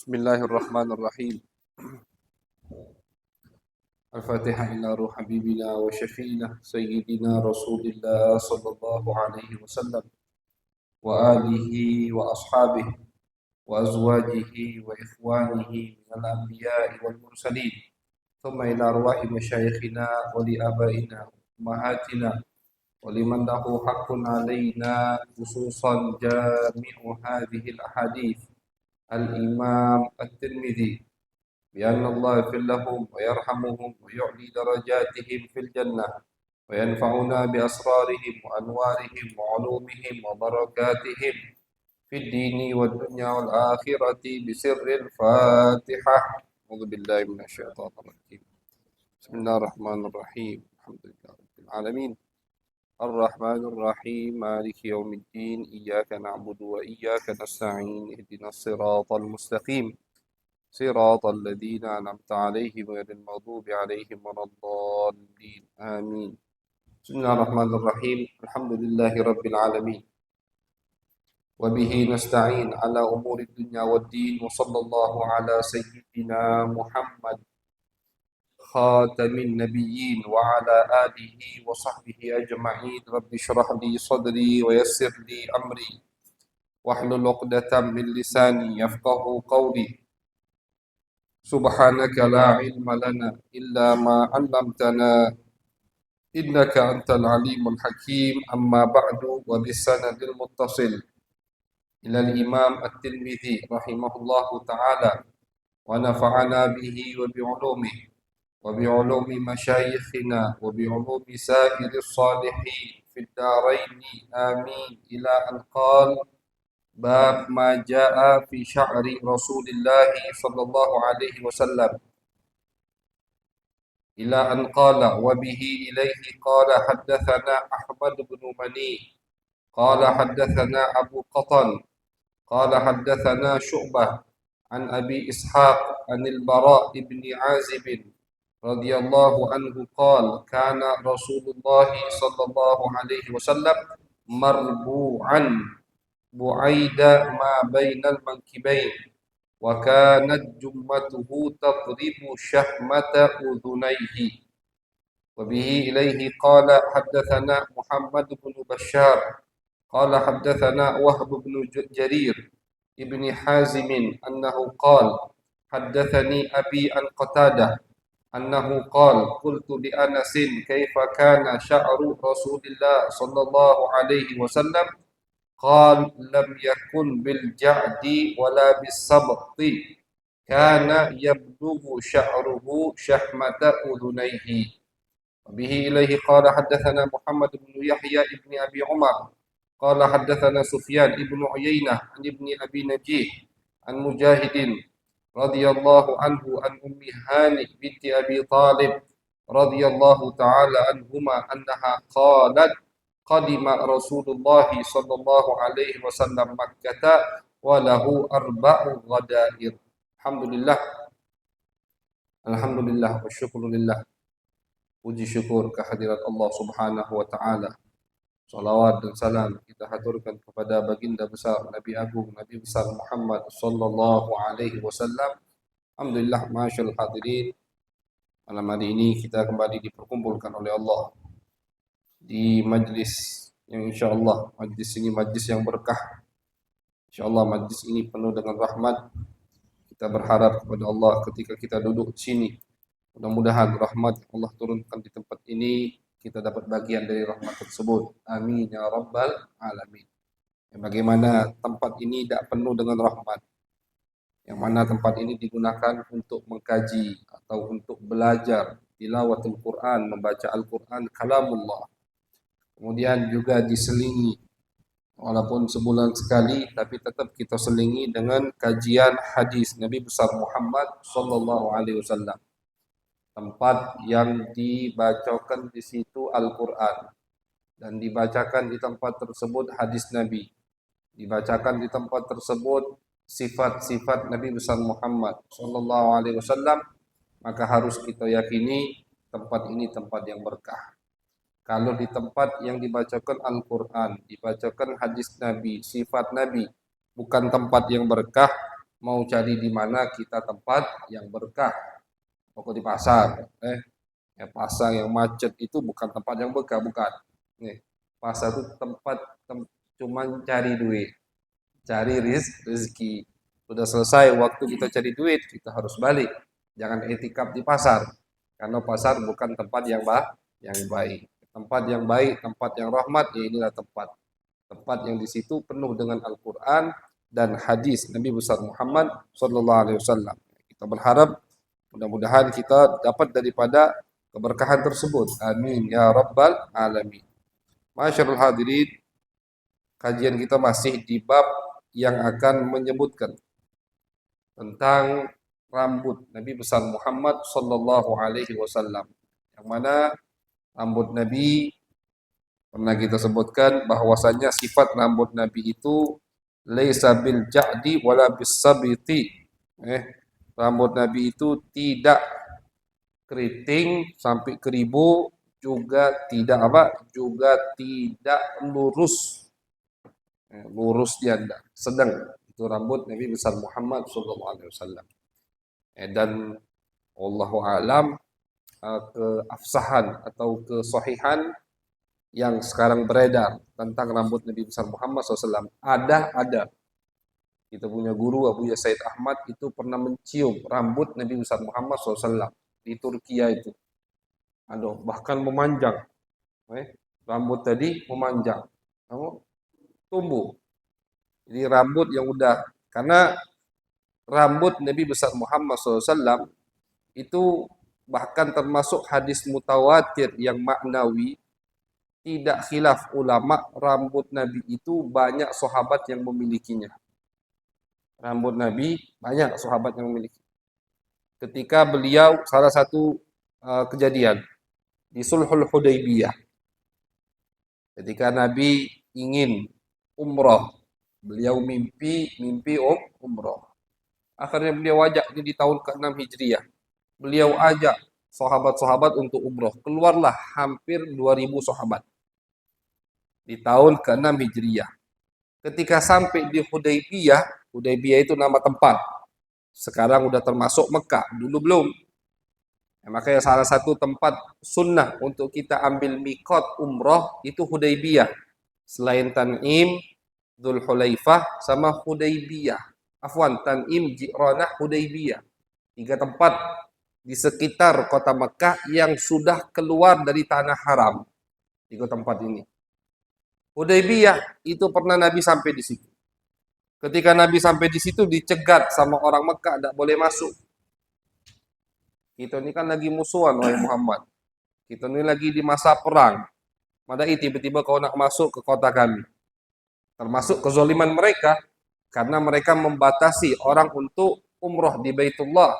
بسم الله الرحمن الرحيم. الفاتحة إلى روح حبيبنا وشفينا سيدنا رسول الله صلى الله عليه وسلم وآله وأصحابه وأزواجه وإخوانه من الأنبياء والمرسلين، ثم إلى أرواح مشايخنا ولآبائنا وأمهاتنا ولمن له حق علينا، خصوصا جامع هذه الأحاديث الإمام الترمذي، بأن الله يغفر لهم ويرحمهم ويعلي درجاتهم في الجنة وينفعنا بأسرارهم وأنوارهم وعلومهم وبركاتهم في الدين والدنيا والآخرة بسر الفاتحة. أعوذ بالله من الشيطان الرجيم. بسم الله الرحمن الرحيم. الحمد لله رب العالمين الرحمن الرحيم مالك يوم الدين، إياك نعبد وإياك نستعين، اهدنا الصراط المستقيم صراط الذين أنعمت عليهم غير المغضوب عليهم ولا الضالين آمين. بسم الله الرحمن الرحيم. الحمد لله رب العالمين وبه نستعين على أمور الدنيا والدين، وصلى الله على سيدنا محمد خاتم النبيين وعلى آله وصحبه أجمعين. رب اشرح لي صدري ويسر لي أمري واحلل عقدة من لساني يفقه قولي. سبحانك لا علم لنا إلا ما علمتنا إنك أنت العليم الحكيم. أما بعد، وبالسند المتصل إلى الإمام الترمذي رحمه الله تعالى ونفعنا به وبعلومه وبعلوم مشايخنا وبعلوم سائر الصالحين في الدارين آمين، إلى أن قال: باب ما جاء في شعر رسول الله صلى الله عليه وسلم، إلى أن قال: وبه إليه قال حدثنا أحمد بن مني قال حدثنا أبو قطن قال حدثنا شعبة عن أبي إسحاق عن البراء بن عازب رضي الله عنه قال: كان رسول الله صلى الله عليه وسلم مربوعا بعيد ما بين المنكبين، وكانت جمته تضرب شحمة أذنيه. وبه إليه قال حدثنا محمد بن بشار قال حدثنا وهب بن جرير ابن حازم أنه قال: حدثني أبي عن قتادة أنه قال: قلت لأنس: كيف كان شعر رسول الله صلى الله عليه وسلم؟ قال: لم يكن بالجعد ولا بالسبط، كان يبلغ شعره شحمة أذنيه. وبه إليه قال حدثنا محمد بن يحيى بن أبي عمر قال حدثنا سفيان بن عيينة عن ابن أبي نجيح عن مجاهد رضي الله عنه عن أم هانئ بنت أبي طالب رضي الله تعالى عنهما أنها قالت: قدم رسول الله صلى الله عليه وسلم مكة وله 4 غدائر. Alhamdulillah, Alhamdulillah wa syukurulillah. Puji syukur kehadirat Allah Subhanahu wa taala. Salawat dan salam kita haturkan kepada baginda besar Nabi Agung Nabi besar Muhammad sallallahu alaihi wasallam. Alhamdulillah, masyaallah hadirin. Malam hari ini kita kembali diperkumpulkan oleh Allah di majlis yang insyaallah majlis ini majlis yang berkah. Insyaallah majlis ini penuh dengan rahmat. Kita berharap kepada Allah ketika kita duduk di sini, mudah-mudahan rahmat Allah turunkan di tempat ini, kita dapat bagian dari rahmat tersebut. Amin ya rabbal alamin. Bagaimana tempat ini tidak penuh dengan rahmat, yang mana tempat ini digunakan untuk mengkaji atau untuk belajar tilawatul Quran, membaca Al-Quran, kalamullah. Kemudian juga diselingi, walaupun sebulan sekali, tapi tetap kita selingi dengan kajian hadis Nabi besar Muhammad sallallahu alaihi wasallam. Tempat yang dibacakan di situ Al-Quran, dan dibacakan di tempat tersebut hadis Nabi, dibacakan di tempat tersebut sifat-sifat Nabi besar Muhammad sallallahu alaihi wasallam, maka harus kita yakini tempat ini tempat yang berkah. Kalau di tempat yang dibacakan Al-Quran, dibacakan hadis Nabi, sifat Nabi, bukan tempat yang berkah, mau cari di mana kita tempat yang berkah, pokok di pasar, ya pasar yang macet itu bukan tempat yang berkah, bukan. Nih, pasar itu cuman cari duit, cari rezeki. Sudah selesai waktu kita cari duit, kita harus balik. Jangan etikaf di pasar, karena pasar bukan tempat yang baik. Tempat yang baik, tempat yang rahmat, ya inilah tempat. Tempat yang di situ penuh dengan Al-Quran dan hadis Nabi besar Muhammad Sallallahu Alaihi Wasallam. Kita berharap mudah-mudahan kita dapat daripada keberkahan tersebut. Amin ya rabbal alamin. Masyarul hadirin, kajian kita masih di bab yang akan menyebutkan tentang rambut Nabi besar Muhammad Sallallahu Alaihi Wasallam. Yang mana rambut Nabi pernah kita sebutkan bahwasanya sifat rambut Nabi itu laisa bil ja'di wala bis sabiti. Rambut Nabi itu tidak keriting sampai keribu, juga tidak apa? Juga tidak lurus. Lurus dia enggak, sedang. Itu rambut Nabi besar Muhammad sallallahu alaihi wasallam. Dan wallahu alam keafsahan atau kesahihan yang sekarang beredar tentang rambut Nabi besar Muhammad SAW ada. Kita punya guru Abu Said Ahmad itu pernah mencium rambut Nabi besar Muhammad SAW di Turkiya itu. Aduh, bahkan memanjang. Rambut tadi memanjang, tumbuh. Jadi rambut yang udah, karena rambut Nabi besar Muhammad SAW itu bahkan termasuk hadis mutawatir yang maknawi. Tidak khilaf ulama, rambut Nabi itu banyak sahabat yang memilikinya. Rambut Nabi banyak sahabat yang memiliki. Ketika beliau salah satu kejadian di Sulhul Hudaybiyah. Ketika Nabi ingin umrah, beliau mimpi umrah. Akhirnya beliau ajak di tahun ke-6 Hijriah. Beliau ajak sahabat-sahabat untuk umrah. Keluarlah hampir 2000 sahabat. Di tahun ke-6 Hijriah. Ketika sampai di Hudaybiyah, Hudaybiyah itu nama tempat. Sekarang udah termasuk Mekah, dulu belum. Makanya salah satu tempat sunnah untuk kita ambil mikot umroh itu Hudaybiyah. Selain Tan'im, Dzul Hulaifah sama Hudaybiyah. Afwan, Tan'im, Ji'ranah, Hudaybiyah. 3 tempat di sekitar kota Mekah yang sudah keluar dari tanah haram. 3 tempat ini. Hudaybiyah itu pernah Nabi sampai di situ. Ketika Nabi sampai di situ dicegat sama orang Mekah, tidak boleh masuk. Kita ini kan lagi musuhan wahai Muhammad. Kita ini lagi di masa perang. Madai tiba-tiba kau nak masuk ke kota kami. Termasuk kezaliman mereka karena mereka membatasi orang untuk umroh di Baitullah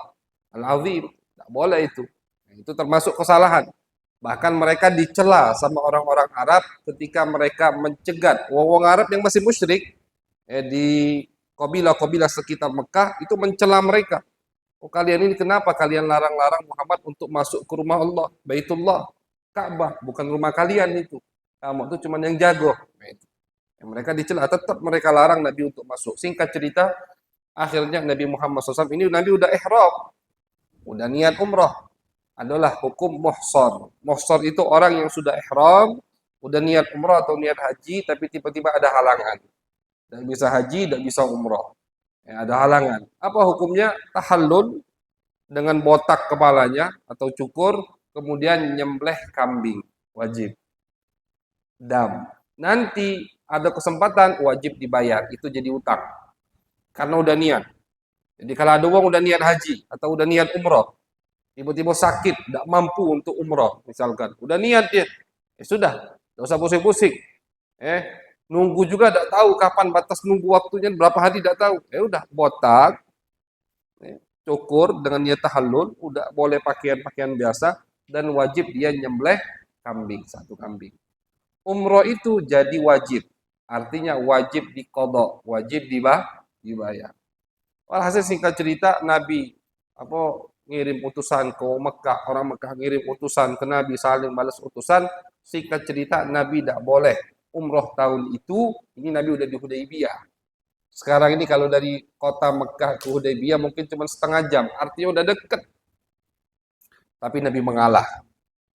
Al-Azim. Tidak boleh itu. Itu termasuk kesalahan. Bahkan mereka dicela sama orang-orang Arab ketika mereka mencegat wong Arab yang masih musyrik di kabilah-kabilah sekitar Mekah itu mencela mereka. Oh, kalian ini kenapa kalian larang-larang Muhammad untuk masuk ke rumah Allah, Baitullah, Ka'bah, bukan rumah kalian itu. Kamu itu cuma yang jago. Mereka dicela, tetap mereka larang Nabi untuk masuk. Singkat cerita, akhirnya Nabi Muhammad SAW ini Nabi udah ihram, udah niat umrah. Adalah hukum muhsar. Muhsar itu orang yang sudah ihram, udah niat umrah atau niat haji, tapi tiba-tiba ada halangan. Tidak bisa haji, tidak bisa umrah. Ya, ada halangan. Apa hukumnya? Tahallul dengan botak kepalanya atau cukur, kemudian nyembelih kambing. Wajib. Dam. Nanti ada kesempatan, wajib dibayar. Itu jadi utang. Karena udah niat. Jadi kalau ada uang udah niat haji atau udah niat umrah, tiba-tiba sakit, tidak mampu untuk umrah, misalkan. Udah niat dia. Sudah, tidak usah pusing-pusing. Nunggu juga tidak tahu kapan batas nunggu waktunya, berapa hari tidak tahu. Udah, botak, cukur dengan niat tahallul, udah boleh pakaian-pakaian biasa, dan wajib dia nyembelih kambing, 1 kambing. Umrah itu jadi wajib. Artinya wajib diqadha, wajib dibayar. Walhasil singkat cerita, Nabi ngirim utusan ke Mekah, orang Mekah ngirim utusan ke Nabi, saling balas utusan. Singkat cerita, Nabi tidak boleh umroh tahun itu. Ini Nabi udah di Hudaybiyah. Sekarang ini kalau dari kota Mekah ke Hudaybiyah mungkin cuma setengah jam, artinya udah deket. Tapi Nabi mengalah,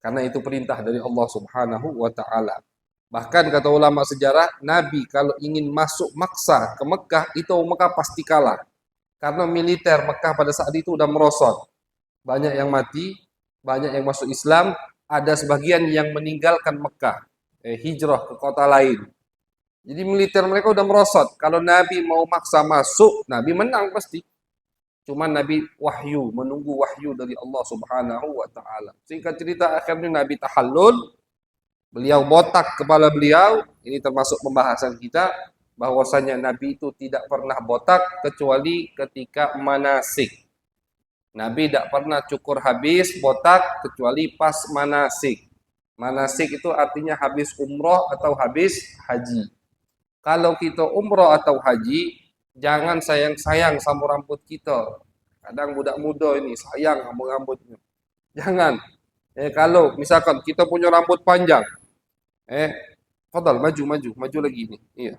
karena itu perintah dari Allah Subhanahu wa Ta'ala. Bahkan kata ulama sejarah, Nabi kalau ingin masuk maksa ke Mekah, itu Mekah pasti kalah. Karena militer Mekah pada saat itu udah merosot. Banyak yang mati, banyak yang masuk Islam, ada sebagian yang meninggalkan Mekah, hijrah ke kota lain. Jadi militer mereka udah merosot. Kalau Nabi mau maksa masuk, Nabi menang pasti. Cuma Nabi wahyu, menunggu wahyu dari Allah Subhanahu wa Ta'ala. Singkat cerita, akhirnya Nabi tahallul, beliau botak kepala beliau. Ini termasuk pembahasan kita, bahwasanya Nabi itu tidak pernah botak kecuali ketika manasik. Nabi tidak pernah cukur habis botak kecuali pas manasik. Manasik itu artinya habis umroh atau habis haji. Kalau kita umroh atau haji, jangan sayang-sayang sama rambut kita. Kadang budak muda ini sayang sama rambutnya. Jangan. Kalau misalkan kita punya rambut panjang, eh, fadal maju lagi ini. Iya.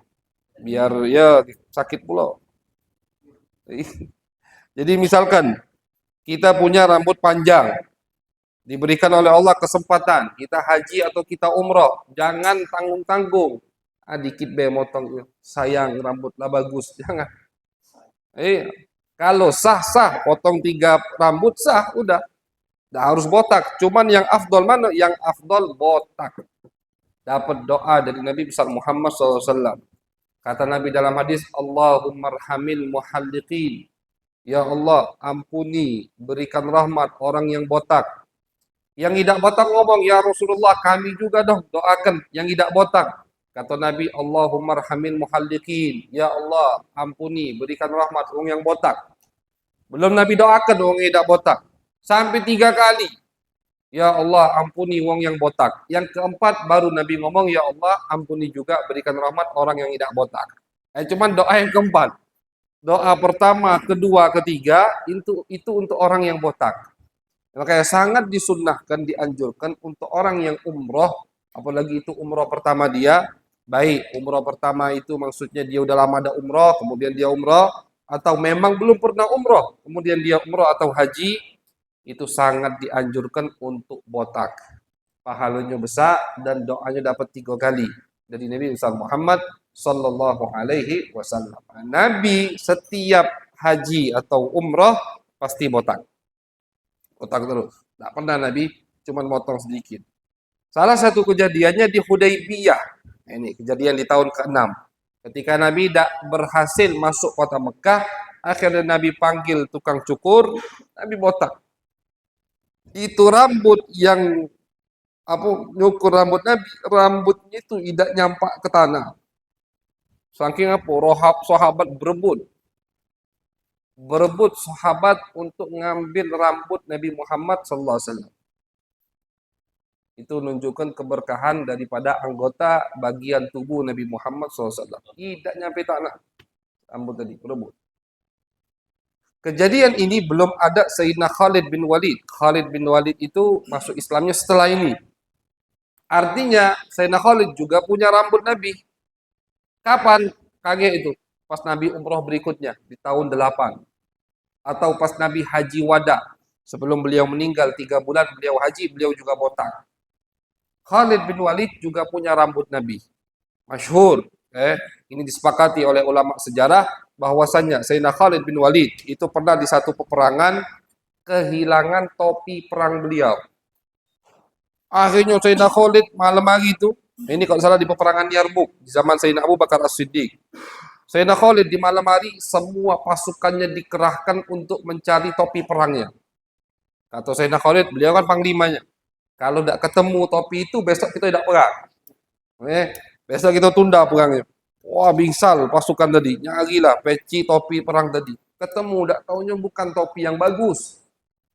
Biar ya sakit pula. Jadi misalkan kita punya rambut panjang, diberikan oleh Allah kesempatan, kita haji atau kita umroh, jangan tanggung-tanggung. Dikit be motong, sayang rambut lah bagus, jangan. Kalau sah-sah, potong 3 rambut sah, udah. Nggak harus botak. Cuman yang afdol mana? Yang afdol botak. Dapat doa dari Nabi besar Muhammad SAW. Kata Nabi dalam hadis, Allahumma arhamil muhalliqin. Ya Allah, ampuni, berikan rahmat orang yang botak. Yang tidak botak ngomong, ya Rasulullah, kami juga dong doakan yang tidak botak. Kata Nabi, Allahumma arhamil muhalliqin. Ya Allah, ampuni, berikan rahmat orang yang botak. Belum Nabi doakan orang yang tidak botak. Sampai 3 kali. Ya Allah, ampuni wong yang botak. Yang keempat baru Nabi ngomong, ya Allah, ampuni juga berikan rahmat orang yang tidak botak. Cuman doa yang keempat. Doa pertama, kedua, ketiga itu untuk orang yang botak. Makanya sangat disunnahkan, dianjurkan untuk orang yang umroh, apalagi itu umroh pertama dia. Baik, umroh pertama itu maksudnya dia udah lama ada umroh, kemudian dia umroh, atau memang belum pernah umroh, kemudian dia umroh atau haji, itu sangat dianjurkan untuk botak. Pahalanya besar dan doanya dapat 3 kali dari Nabi Muhammad Sallallahu Alaihi Wasallam. Nabi setiap haji atau umroh pasti botak, botak terus. Tidak pernah Nabi cuma motong sedikit. Salah satu kejadiannya di Hudaybiyah. Ini kejadian di tahun ke-6. Ketika Nabi tidak berhasil masuk kota Mekah, akhirnya Nabi panggil tukang cukur, Nabi botak. Itu rambut yang nyukur rambut Nabi, rambutnya itu tidak nyampak ke tanah. Saking sahabat berebut sahabat untuk ngambil rambut Nabi Muhammad sallallahu alaihi wasallam. Itu menunjukkan keberkahan daripada anggota bagian tubuh Nabi Muhammad sallallahu alaihi wasallam. Tidak nyampe tanah rambut tadi, berebut. Kejadian ini belum ada Sayyidina Khalid bin Walid. Khalid bin Walid itu masuk Islamnya setelah ini. Artinya Sayyidina Khalid juga punya rambut Nabi. Kapan? Kaget itu. Pas Nabi umroh berikutnya di tahun 8. Atau pas Nabi haji wada. Sebelum beliau meninggal 3 bulan beliau haji, beliau juga botak. Khalid bin Walid juga punya rambut Nabi. Masyhur. Ini disepakati oleh ulama sejarah bahwasannya Sayyidina Khalid bin Walid itu pernah di satu peperangan kehilangan topi perang beliau. Akhirnya Sayyidina Khalid malam hari itu, ini kalau salah di peperangan Yarmuk di zaman Sayyidina Abu Bakar As-Siddiq. Sayyidina Khalid di malam hari semua pasukannya dikerahkan untuk mencari topi perangnya. Kata Sayyidina Khalid, beliau kan panglimanya. Kalau tidak ketemu topi itu besok kita tidak perang. Besok kita tunda perangnya. Wah, bingsal pasukan tadi. Nyarilah peci topi perang tadi. Ketemu, tidak tahunya bukan topi yang bagus.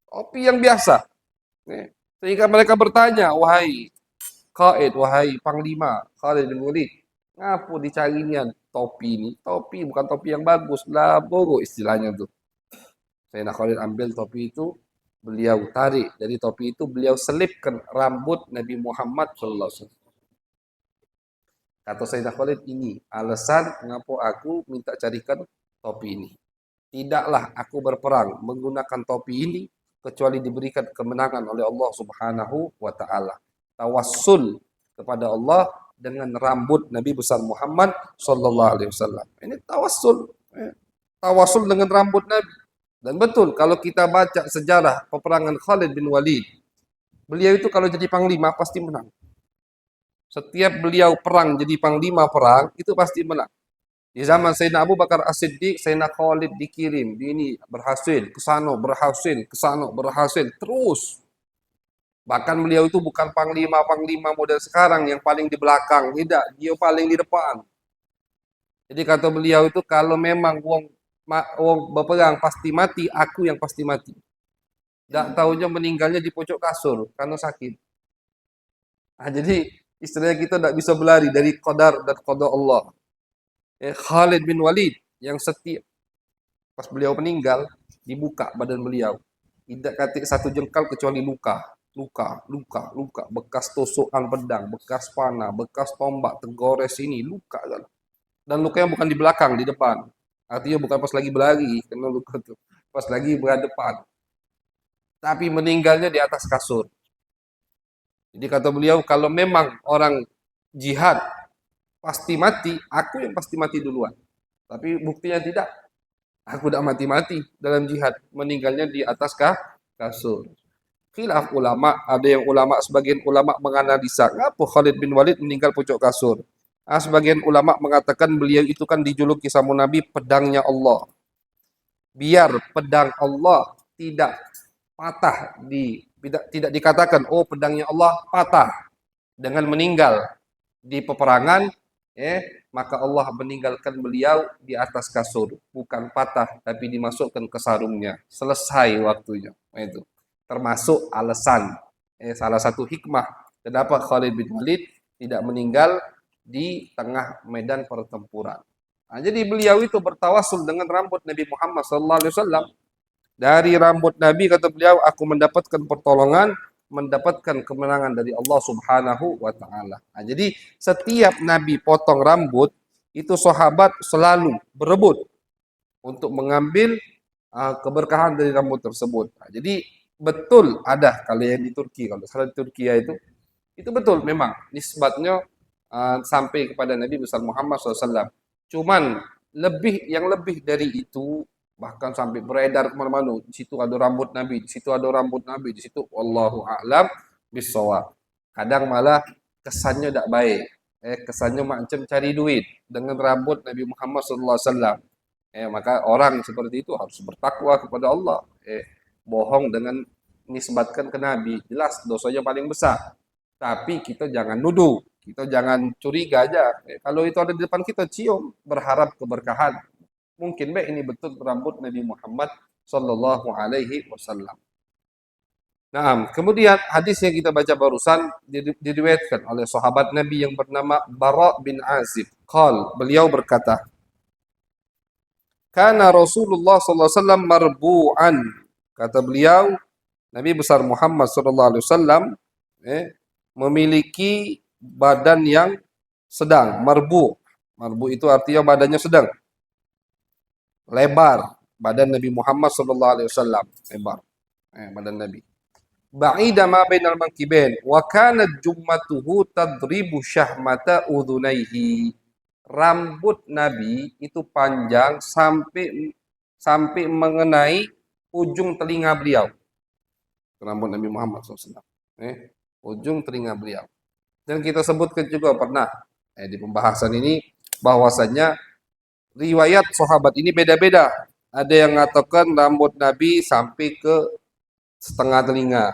Topi yang biasa. Sehingga mereka bertanya, wahai Qaid, wahai Panglima Khalid bin Walid, ngapu dicarinya topi ini? Topi bukan topi yang bagus, lah bogo istilahnya tuh. Sayyidina Khalid ambil topi itu, beliau tarik dari topi itu, beliau selipkan rambut Nabi Muhammad sallallahu alaihi wasallam. Kata Sayyidina Khalid, ini alasan mengapa aku minta carikan topi ini. Tidaklah aku berperang menggunakan topi ini kecuali diberikan kemenangan oleh Allah Subhanahu wa taala. Tawassul kepada Allah dengan rambut Nabi besar Muhammad sallallahu alaihi wasallam. Ini tawassul. Tawassul dengan rambut Nabi. Dan betul kalau kita baca sejarah peperangan Khalid bin Walid, beliau itu kalau jadi panglima pasti menang. Setiap beliau perang jadi panglima perang itu pasti menang. Di zaman Sayyidina Abu Bakar As-Siddiq, Sayyidina Khalid dikirim, ini berhasil, kesana berhasil, terus. Bahkan beliau itu bukan panglima model sekarang yang paling di belakang, tidak, dia paling di depan. Jadi kata beliau itu kalau memang wong berperang pasti mati, aku yang pasti mati. Tak tahunya meninggalnya di pojok kasur karena sakit. Nah, jadi istilahnya kita tidak bisa berlari dari qadar dan qada Allah. Khalid bin Walid yang setia pas beliau meninggal dibuka badan beliau, tidak katik satu jengkal kecuali luka, bekas tusukan pedang, bekas panah, bekas tombak, tegores ini luka kan. Dan lukanya bukan di belakang, di depan. Artinya bukan pas lagi berlari, kena luka itu pas lagi berhadapan. Tapi meninggalnya di atas kasur. Jadi kata beliau, kalau memang orang jihad pasti mati, aku yang pasti mati duluan. Tapi buktinya tidak. Aku tidak mati-mati dalam jihad, meninggalnya di atas kasur. Khilaf ulama, ada yang sebagian ulama menganalisa, kenapa Khalid bin Walid meninggal pojok kasur? Sebagian ulama mengatakan beliau itu kan dijuluki sama Nabi pedangnya Allah. Biar pedang Allah tidak patah, tidak dikatakan oh pedangnya Allah patah dengan meninggal di peperangan, maka Allah meninggalkan beliau di atas kasur, bukan patah tapi dimasukkan ke sarungnya. Selesai waktunya. Itu termasuk alasan, salah satu hikmah kenapa Khalid bin Walid tidak meninggal di tengah medan pertempuran. Nah, jadi beliau itu bertawasul dengan rambut Nabi Muhammad SAW. Dari rambut Nabi kata beliau, aku mendapatkan pertolongan, mendapatkan kemenangan dari Allah Subhanahu wa taala. Nah, jadi setiap Nabi potong rambut, itu sahabat selalu berebut untuk mengambil keberkahan dari rambut tersebut. Nah, jadi betul ada kalau yang di Turki, kalau salah di Turki itu betul memang nisbatnya sampai kepada Nabi besar Muhammad SAW. Cuman yang lebih dari itu, bahkan sampai beredar kemana-mana, di situ ada rambut Nabi, di situ ada rambut Nabi, di situ wallahu a'lam bissawab. Kadang malah kesannya tidak baik, kesannya macam cari duit dengan rambut Nabi Muhammad SAW. Maka orang seperti itu harus bertakwa kepada Allah. Bohong dengan nisbatkan ke Nabi, jelas dosanya paling besar. Tapi kita jangan nuduh, kita jangan curiga aja. Kalau itu ada di depan kita, cium, berharap keberkahan. Mungkin baik ini betul rambut Nabi Muhammad sallallahu alaihi wasallam. Nah, kemudian hadis yang kita baca barusan diriwayatkan oleh sahabat Nabi yang bernama Bara bin Azib. Beliau berkata, "Kana Rasulullah sallallahu alaihi wasallam marbu'an." Kata beliau, Nabi besar Muhammad sallallahu alaihi wasallam memiliki badan yang sedang, marbu. Marbu itu artinya badannya sedang. Lebar badan Nabi Muhammad sallallahu alaihi wasallam, lebar badan Nabi. Ba'ida ma bainal mankibain wa kanat jummatuhu tadribu syahmata udhunaihi. Rambut Nabi itu panjang sampai mengenai ujung telinga beliau. Rambut Nabi Muhammad SAW. Ujung telinga beliau. Dan kita sebutkan juga pernah di pembahasan ini bahwasanya riwayat sahabat ini beda-beda. Ada yang mengatakan rambut Nabi sampai ke setengah telinga.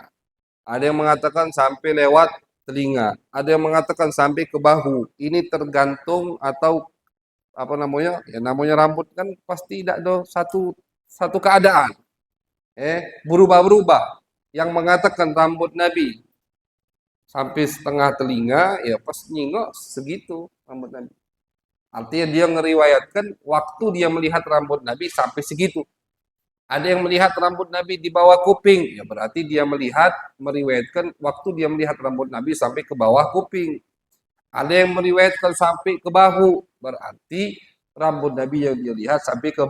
Ada yang mengatakan sampai lewat telinga. Ada yang mengatakan sampai ke bahu. Ini tergantung atau apa namanya? Ya namanya rambut kan pasti tidak ada satu keadaan. Berubah-berubah. Yang mengatakan rambut Nabi sampai setengah telinga, ya pas nyingok segitu rambut Nabi. Artinya dia ngeriwayatkan waktu dia melihat rambut Nabi sampai segitu. Ada yang melihat rambut Nabi di bawah kuping, ya berarti dia meriwayatkan waktu dia melihat rambut Nabi sampai ke bawah kuping. Ada yang meriwayatkan sampai ke bahu, berarti rambut Nabi yang dia lihat sampai ke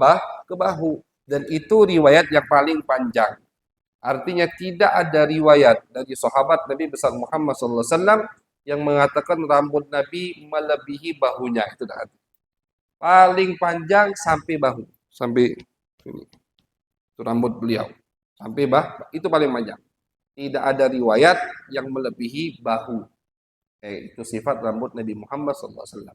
bahu. Dan itu riwayat yang paling panjang. Artinya tidak ada riwayat dari sahabat Nabi besar Muhammad SAW yang mengatakan rambut Nabi melebihi bahunya. Itu dah. Paling panjang sampai bahu, sampai ini. Itu rambut beliau. Sampai itu paling panjang. Tidak ada riwayat yang melebihi bahu. Itu sifat rambut Nabi Muhammad SAW.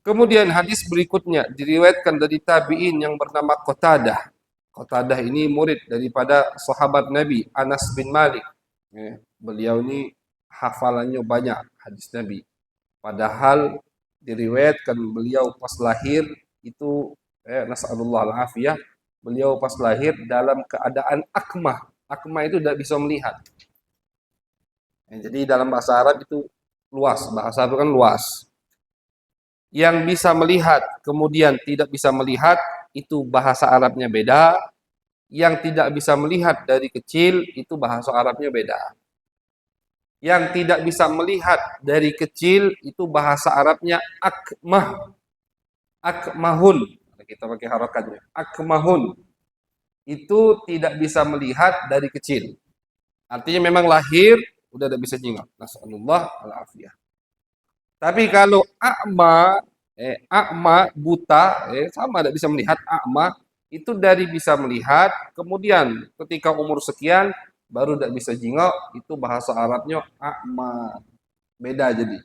Kemudian hadis berikutnya diriwayatkan dari tabi'in yang bernama Qatadah. Qatadah ini murid daripada sahabat Nabi Anas bin Malik. Beliau ini hafalannya banyak hadis Nabi. Padahal diriwayatkan beliau pas lahir itu nasallallahu al-afiyah, beliau pas lahir dalam keadaan akmah. Akmah itu tidak bisa melihat. Jadi dalam bahasa Arab itu luas, bahasa Arab kan luas. Yang bisa melihat kemudian tidak bisa melihat itu bahasa Arabnya beda. Yang tidak bisa melihat dari kecil itu bahasa Arabnya beda. Yang tidak bisa melihat dari kecil itu bahasa Arabnya akmah. Akmahun. Kita pakai harokatnya. Akmahun. Itu tidak bisa melihat dari kecil. Artinya memang lahir udah tidak bisa jingok. Nasallallahu al-afiyah. Tapi kalau akma buta, sama tidak bisa melihat. Akma itu dari bisa melihat, kemudian ketika umur sekian baru tidak bisa jingok, itu bahasa Arabnya akma. Beda jadi.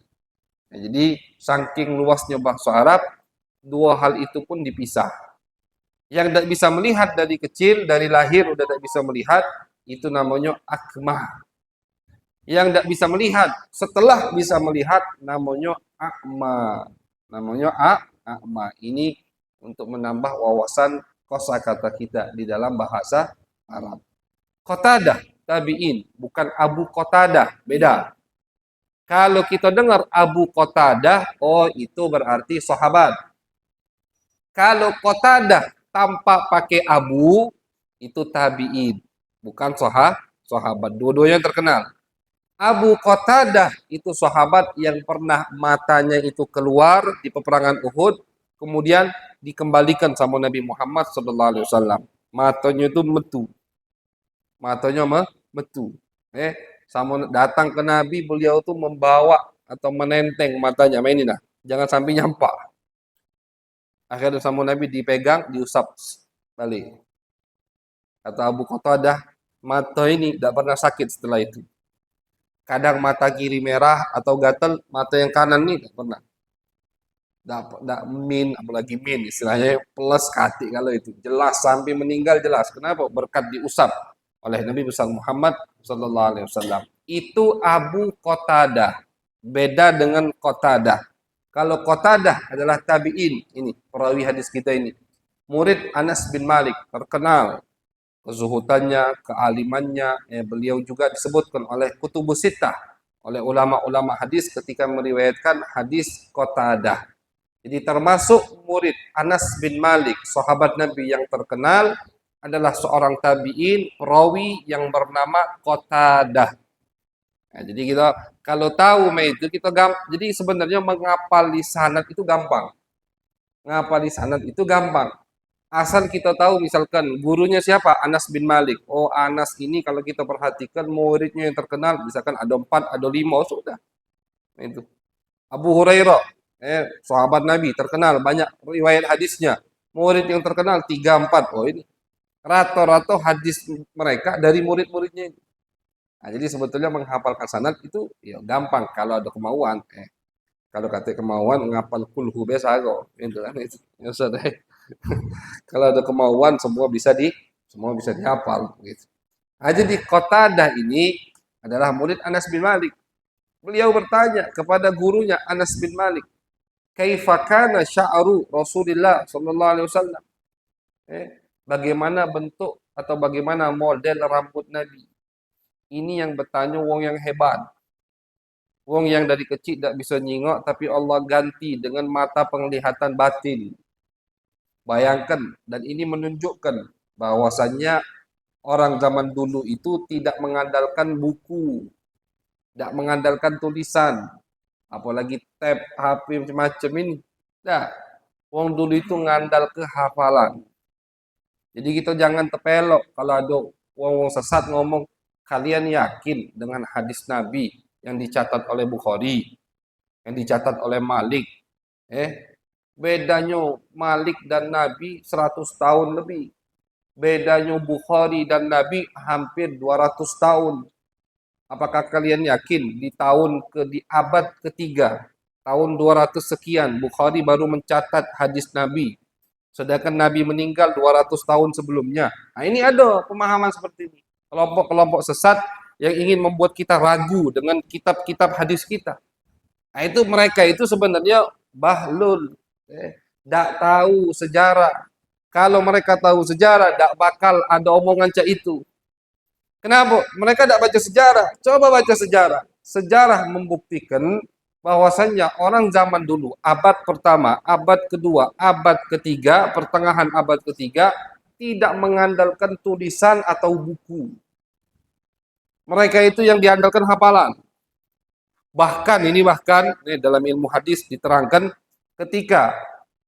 Jadi saking luasnya bahasa Arab, dua hal itu pun dipisah. Yang tidak bisa melihat dari kecil, dari lahir udah tidak bisa melihat, itu namanya akmah. Yang tidak bisa melihat setelah bisa melihat namanya akma. Namanya akma. Ini untuk menambah wawasan kosakata kita di dalam bahasa Arab. Qatadah tabi'in, bukan Abu Qatadah, beda. Kalau kita dengar Abu Qatadah, oh itu berarti sahabat. Kalau Qatadah tanpa pakai Abu, itu tabi'in, bukan sahabat. Dua-duanya terkenal. Abu Qatadah itu sahabat yang pernah matanya itu keluar di peperangan Uhud, kemudian dikembalikan sama Nabi Muhammad SAW. Matanya itu metu. Matanya metu. Sama datang ke Nabi, beliau tuh membawa atau menenteng matanya. Mainin lah. Jangan sampai nyampak. Akhirnya sama Nabi dipegang, diusap balik. Kata Abu Qatadah, mata ini tidak pernah sakit setelah itu. Kadang mata kiri merah atau gatal, mata yang kanan nih tidak pernah. Tidak min, apalagi min, istilahnya plus kati kalau itu. Jelas, sampai meninggal jelas. Kenapa? Berkat diusap oleh Nabi besar Muhammad SAW. Itu Abu Qatadah. Beda dengan Qatadah. Kalau Qatadah adalah tabi'in, ini perawi hadis kita ini. Murid Anas bin Malik, terkenal kezuhutannya, kealimannya, beliau juga disebutkan oleh Kutubus Sittah, oleh ulama-ulama hadis ketika meriwayatkan hadis Qatadah. Jadi termasuk murid Anas bin Malik, sahabat Nabi yang terkenal, adalah seorang tabi'in, perawi yang bernama Qatadah. Nah, jadi kita kalau tahu itu kita jadi sebenarnya menghafal sanad itu gampang. Ngapal sanad itu gampang. Asal kita tahu misalkan gurunya siapa? Anas bin Malik. Oh, Anas ini kalau kita perhatikan muridnya yang terkenal, misalkan ada 4, ada 5, oh, sudah. Nah, itu. Abu Hurairah, sahabat Nabi terkenal, banyak riwayat hadisnya. Murid yang terkenal 3, 4. Oh, ini rata-rata hadis mereka dari murid-muridnya. Nah, jadi sebetulnya menghafalkan sanad itu ya gampang kalau ada kemauan. Kalau kata kemauan ngapal kulhu biasa kok. Itu kan itu. Ya sudah. Kalau ada kemauan semua bisa dihafal gitu. Nah, jadi Qatadah ini adalah murid Anas bin Malik. Beliau bertanya kepada gurunya Anas bin Malik, "Kaifa kana sya'ru Rasulillah sallallahu alaihi wasallam?" Bagaimana bentuk atau bagaimana model rambut Nabi? Ini yang bertanya wong yang hebat. Wong yang dari kecil tidak bisa nyingok tapi Allah ganti dengan mata penglihatan batin. Bayangkan, dan ini menunjukkan bahwasannya orang zaman dulu itu tidak mengandalkan buku, tidak mengandalkan tulisan. apalagi tab HP macam-macam ini. Dah, wong dulu itu ngandal ke hafalan. Jadi kita jangan terpelok kalau ada wong-wong sesat ngomong, kalian yakin dengan hadis Nabi yang dicatat oleh Bukhari, yang dicatat oleh Malik. Bedanya Malik dan Nabi 100 tahun lebih. Bedanya Bukhari dan Nabi hampir 200 tahun. Apakah kalian yakin di abad ketiga, tahun 200 sekian, Bukhari baru mencatat hadis Nabi. Sedangkan Nabi meninggal 200 tahun sebelumnya. Nah, ini ada pemahaman seperti ini. Kelompok-kelompok sesat yang ingin membuat kita ragu dengan kitab-kitab hadis kita. Nah, itu mereka itu sebenarnya bahlul. Tak tahu sejarah. Kalau mereka tahu sejarah, tak bakal ada omongan cak itu. Kenapa? Mereka tidak baca sejarah. Coba baca sejarah. Sejarah membuktikan bahwasannya orang zaman dulu, abad pertama, abad kedua, abad ketiga, pertengahan abad ketiga, tidak mengandalkan tulisan atau buku. Mereka itu yang diandalkan hafalan. Bahkan ini dalam ilmu hadis diterangkan ketika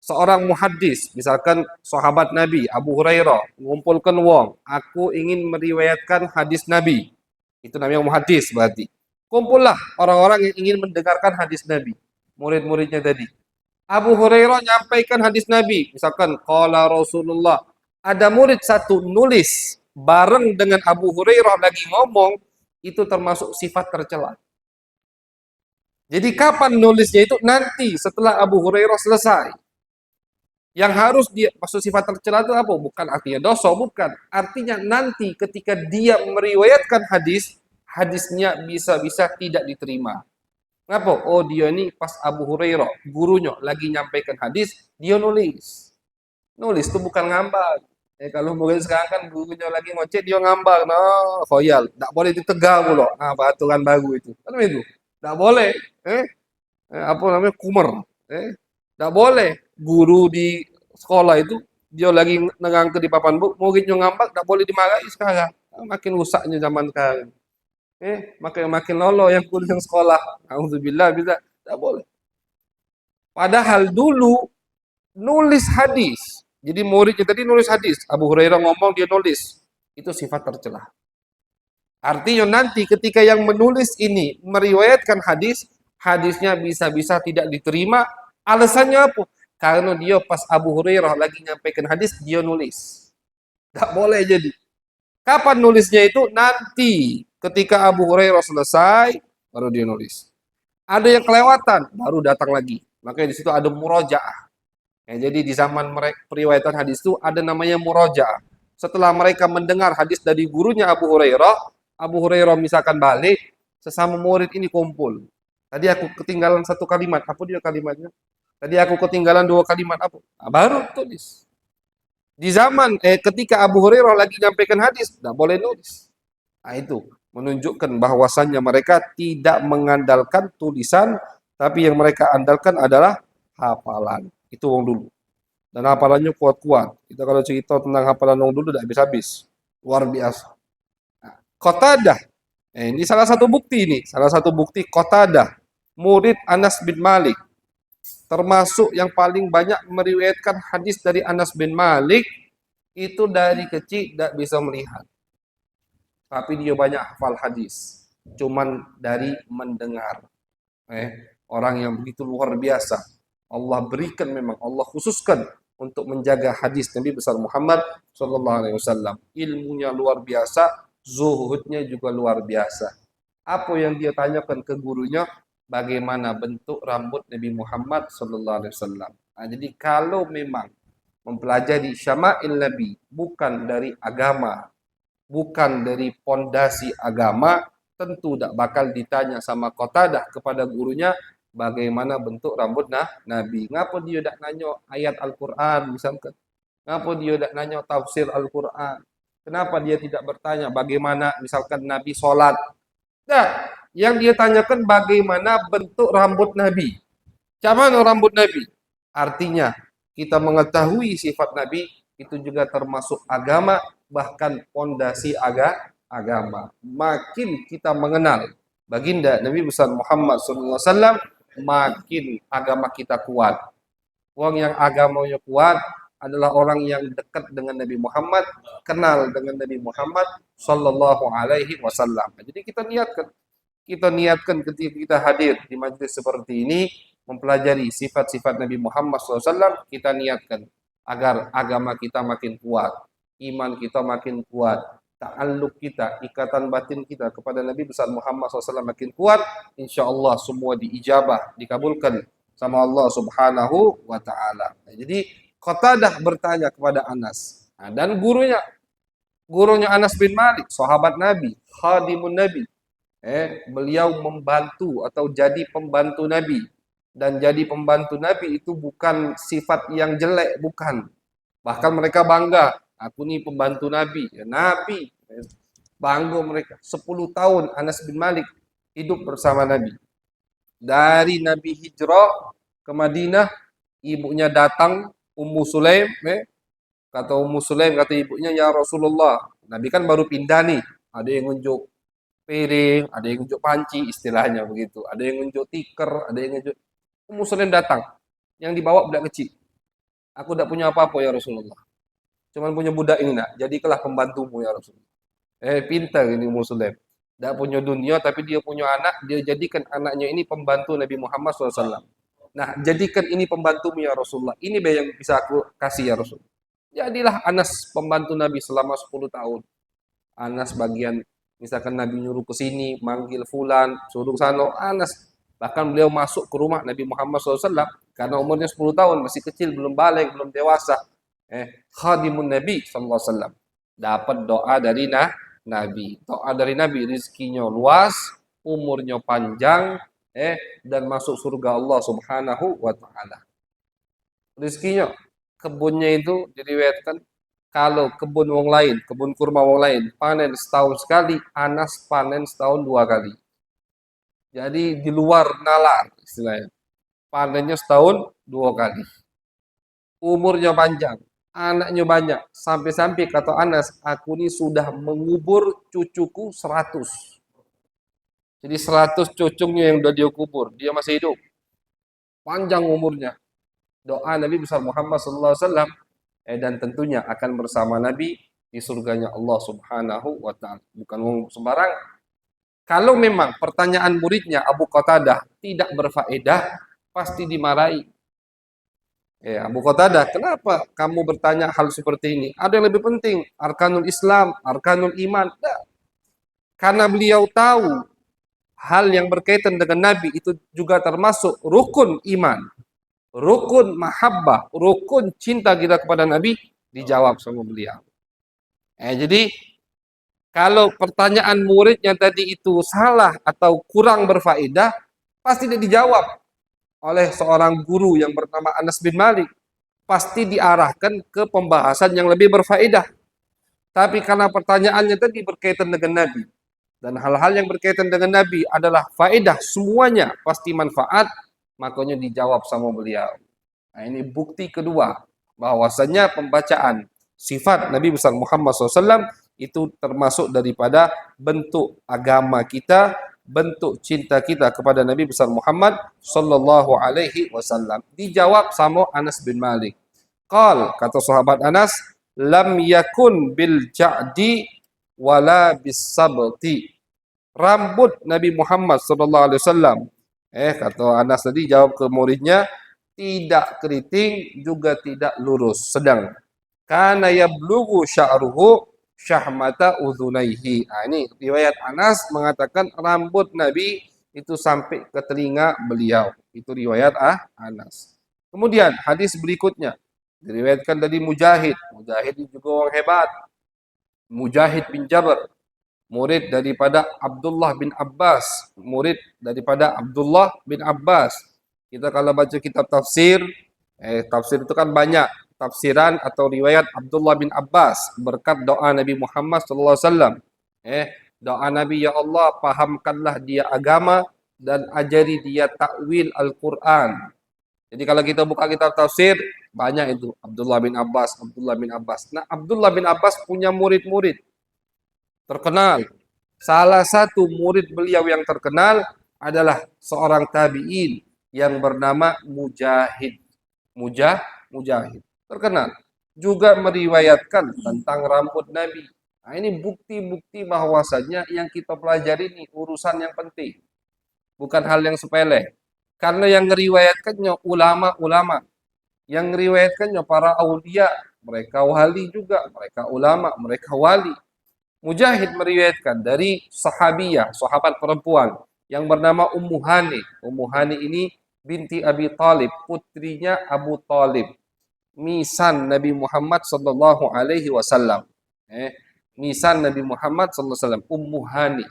seorang muhaddis, misalkan sahabat Nabi Abu Hurairah mengumpulkan wong, aku ingin meriwayatkan hadis Nabi. Itu namanya muhaddis berarti. Kumpullah orang-orang yang ingin mendengarkan hadis Nabi. Murid-muridnya tadi. Abu Hurairah nyampaikan hadis Nabi, misalkan qala Rasulullah. Ada murid satu nulis bareng dengan Abu Hurairah lagi ngomong, itu termasuk sifat tercela. Jadi kapan nulisnya itu? Nanti setelah Abu Hurairah selesai. Yang harus dia, maksud sifat tercela itu apa? Bukan artinya dosa, bukan. Artinya nanti ketika dia meriwayatkan hadis, hadisnya bisa-bisa tidak diterima. Kenapa? Oh, dia ini pas Abu Hurairah, gurunya lagi nyampaikan hadis, dia nulis. Nulis itu bukan ngambang. Kalau murid sekarang kan gurunya lagi ngoceh, dia ngambang. Nah, khoyal. Tak boleh ditegar pula. Nah, peraturan baru itu. Kan itu? Tak boleh. Apa namanya? Kumer. Tak boleh. Guru di sekolah itu, dia lagi nerangke di papan buku, muridnya ngambak, tak boleh dimarahi sekarang. Makin rusaknya zaman sekarang. Makin lolo yang kuliah yang sekolah. Alhamdulillah bisa. Tak boleh. Padahal dulu nulis hadis. Jadi muridnya tadi nulis hadis. Abu Hurairah ngomong, dia nulis. Itu sifat tercela. Artinya nanti ketika yang menulis ini meriwayatkan hadis, hadisnya bisa-bisa tidak diterima. Alasannya apa? Karena dia pas Abu Hurairah lagi nyampaikan hadis, dia nulis. Tak boleh jadi. Kapan nulisnya itu? Nanti ketika Abu Hurairah selesai, baru dia nulis. Ada yang kelewatan, baru datang lagi. Makanya di situ ada murojaah. Jadi di zaman mereka periwayatan hadis itu ada namanya murojaah. Setelah mereka mendengar hadis dari gurunya Abu Hurairah misalkan balik, sesama murid ini kumpul. Tadi aku ketinggalan satu kalimat, apa dia kalimatnya? Tadi aku ketinggalan dua kalimat, apa? Baru tulis. Di zaman ketika Abu Hurairah lagi nyampaikan hadis, tidak boleh nulis. Nah, itu menunjukkan bahwasannya mereka tidak mengandalkan tulisan, tapi yang mereka andalkan adalah hafalan. Itu orang dulu. Dan hafalannya kuat-kuat. Kita kalau cerita tentang hafalan orang dulu tidak habis-habis. Luar biasa. Nah, Qatadah. Ini salah satu bukti ini. Salah satu bukti Qatadah. Murid Anas bin Malik. Termasuk yang paling banyak meriwayatkan hadis dari Anas bin Malik. Itu dari kecil tidak bisa melihat. Tapi dia banyak hafal hadis. Cuman dari mendengar. Orang yang begitu luar biasa. Allah berikan memang, Allah khususkan untuk menjaga hadis Nabi besar Muhammad sallallahu alaihi wasallam. Ilmunya luar biasa, zuhudnya juga luar biasa. Apa yang dia tanyakan ke gurunya? Bagaimana bentuk rambut Nabi Muhammad sallallahu alaihi wasallam. Nah, jadi kalau memang mempelajari syama'il Nabi bukan dari agama, bukan dari pondasi agama, tentu tidak bakal ditanya sama Qatadah kepada gurunya bagaimana bentuk rambut Nabi. Ngapa dia tidak nanya ayat Al-Quran misalkan? Ngapa dia tidak nanya tafsir Al-Quran? Kenapa dia tidak bertanya bagaimana misalkan Nabi sholat? Tidak. Yang dia tanyakan bagaimana bentuk rambut Nabi. Macam mana rambut Nabi? Artinya kita mengetahui sifat Nabi itu juga termasuk agama, bahkan pondasi agama. Makin kita mengenal baginda Nabi besar Muhammad SAW, makin agama kita kuat. Orang yang agamanya kuat adalah orang yang dekat dengan Nabi Muhammad, kenal dengan Nabi Muhammad Sallallahu Alaihi Wasallam. Jadi kita niatkan ketika kita hadir di majelis seperti ini, mempelajari sifat-sifat Nabi Muhammad SAW, kita niatkan agar agama kita makin kuat, iman kita makin kuat, ta'alluq kita, ikatan batin kita kepada Nabi besar Muhammad SAW makin kuat, insya Allah semua diijabah, dikabulkan sama Allah Subhanahu wa Ta'ala. Jadi Qatadah bertanya kepada Anas, dan gurunya Anas bin Malik, sahabat Nabi, khadimun Nabi. Beliau membantu atau jadi pembantu Nabi, dan jadi pembantu Nabi itu bukan sifat yang jelek, bukan. Bahkan mereka bangga, aku nih pembantu Nabi, ya, Nabi. Bangga mereka. 10 tahun Anas bin Malik hidup bersama Nabi. Dari Nabi hijrah ke Madinah, ibunya datang, Ummu Sulaim, kata Ummu Sulaim, kata ibunya, ya Rasulullah, Nabi kan baru pindah nih, ada yang nunjuk piring, ada yang nunjuk panci, istilahnya begitu, ada yang nunjuk tikar, ada yang nunjuk. Ummu Sulaim datang, yang dibawa budak kecil. Aku tidak punya apa-apa ya Rasulullah, cuman punya budak ini nak, jadikanlah pembantumu ya Rasulullah. Pintar ini Ummu Sulaim. Tidak punya dunia, tapi dia punya anak, dia jadikan anaknya ini pembantu Nabi Muhammad SAW. Nah, jadikan ini pembantumu ya Rasulullah. Ini yang bisa aku kasih ya Rasulullah. Jadilah Anas pembantu Nabi selama 10 tahun. Anas bagian, misalkan Nabi nyuruh ke sini, manggil fulan, suruh sana, Anas. Bahkan beliau masuk ke rumah Nabi Muhammad SAW, karena umurnya 10 tahun, masih kecil, belum balik, belum dewasa. Khadimun Nabi SAW. Dapat doa dari Nabi. Doa dari Nabi, rizkinya luas, umurnya panjang, dan masuk surga Allah Subhanahu wa Ta'ala. Rizkinya, kebunnya itu diriwayatkan, kalau kebun wong lain, kebun kurma wong lain, panen setahun sekali, Anas panen setahun 2 kali. Jadi di luar nalar istilahnya. Panennya setahun 2 kali. Umurnya panjang, anaknya banyak. Sampai-sampai kata Anas, aku ini sudah mengubur cucuku 100. Jadi 100 cucunya yang sudah dia kubur, dia masih hidup. Panjang umurnya. Doa Nabi besar Muhammad SAW, dan tentunya akan bersama Nabi di surganya Allah Subhanahu wa Ta'ala. Bukan sembarang. Kalau memang pertanyaan muridnya Abu Qatadah tidak berfaedah, pasti dimarahi. Abu Qatadah, kenapa kamu bertanya hal seperti ini? Ada yang lebih penting, arkanul Islam, arkanul iman. Nah, karena beliau tahu hal yang berkaitan dengan Nabi itu juga termasuk rukun iman, rukun mahabbah, rukun cinta kita kepada Nabi, dijawab sama beliau. Jadi kalau pertanyaan muridnya tadi itu salah atau kurang berfaedah, pasti dia dijawab oleh seorang guru yang bernama Anas bin Malik. Pasti diarahkan ke pembahasan yang lebih berfaedah. Tapi karena pertanyaannya tadi berkaitan dengan Nabi, dan hal-hal yang berkaitan dengan Nabi adalah faedah, semuanya pasti manfaat, makanya dijawab sama beliau. Nah, ini bukti kedua, bahwasanya pembacaan sifat Nabi besar Muhammad SAW itu termasuk daripada bentuk agama kita, bentuk cinta kita kepada Nabi besar Muhammad Sallallahu Alaihi Wasallam. Dijawab sama Anas bin Malik. Kata sahabat Anas, lam yakun bil ja'di wala bis sabti. Rambut Nabi Muhammad sallallahu alaihi wasallam, kata Anas tadi jawab ke muridnya, tidak keriting juga tidak lurus, sedang. Kana yablughu sya'ruhu syahmata udhunaihi. Ini riwayat Anas mengatakan rambut Nabi itu sampai ke telinga beliau. Itu riwayat Anas. Kemudian hadis berikutnya diriwayatkan dari Mujahid. Mujahid juga orang hebat. Mujahid bin Jabr, murid daripada Abdullah bin Abbas, murid daripada Abdullah bin Abbas. Kita kalau baca kitab tafsir, tafsir itu kan banyak tafsiran atau riwayat Abdullah bin Abbas berkat doa Nabi Muhammad SAW. Doa Nabi, ya Allah, pahamkanlah dia agama dan ajari dia takwil Al-Quran. Jadi kalau kita buka kitab tafsir, banyak itu Abdullah bin Abbas, Abdullah bin Abbas. Nah, Abdullah bin Abbas punya murid-murid terkenal. Salah satu murid beliau yang terkenal adalah seorang tabi'in yang bernama Mujahid. Mujahid. Terkenal. Juga meriwayatkan tentang rambut Nabi. Nah, ini bukti-bukti bahwasanya yang kita pelajari ini urusan yang penting. Bukan hal yang sepele. Karena yang meriwayatkannya ulama-ulama. Yang meriwayatkannya para aulia. Mereka wali juga. Mereka ulama, mereka wali. Mujahid meriwayatkan dari sahabiyah, sahabat perempuan yang bernama Ummu Hani. Ummu Hani ini binti Abi Talib, putrinya Abu Talib, misan Nabi Muhammad sallallahu alaihi wasallam. Misan Nabi Muhammad sallallahu alaihi wasallam, Ummu Hani.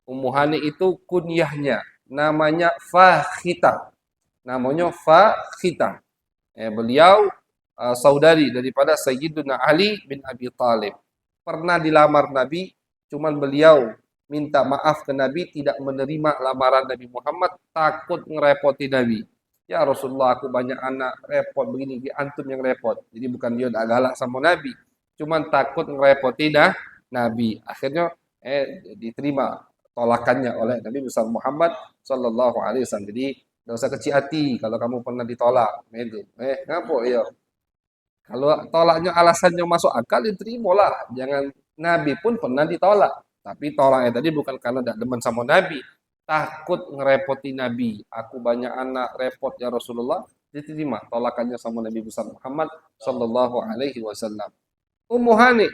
Ummu Hani itu kunyahnya, namanya Fakhita. Namanya Fakhita. Beliau saudari daripada Sayyidina Ali bin Abi Talib. Pernah dilamar Nabi, cuman beliau minta maaf ke Nabi, tidak menerima lamaran Nabi Muhammad, takut ngerepoti Nabi. Ya Rasulullah, aku banyak anak, repot begini, di antum yang repot. Jadi bukan dia udah galak sama Nabi, cuman takut ngerepoti Nabi. Akhirnya diterima tolakannya oleh Nabi besar Muhammad Sallallahu Alaihi Wasallam. Jadi tidak usah kecil hati kalau kamu pernah ditolak. Itu. Ngapa ya? Kalau tolaknya alasannya masuk akal, diterimalah. Jangan, Nabi pun pernah ditolak. Tapi tolaknya tadi bukan karena tidak demen sama Nabi. Takut ngerepoti Nabi. Aku banyak anak, repot ya Rasulullah. Diterima tolakannya sama Nabi besar Muhammad Sallallahu Alaihi Wasallam. Ummu Hani,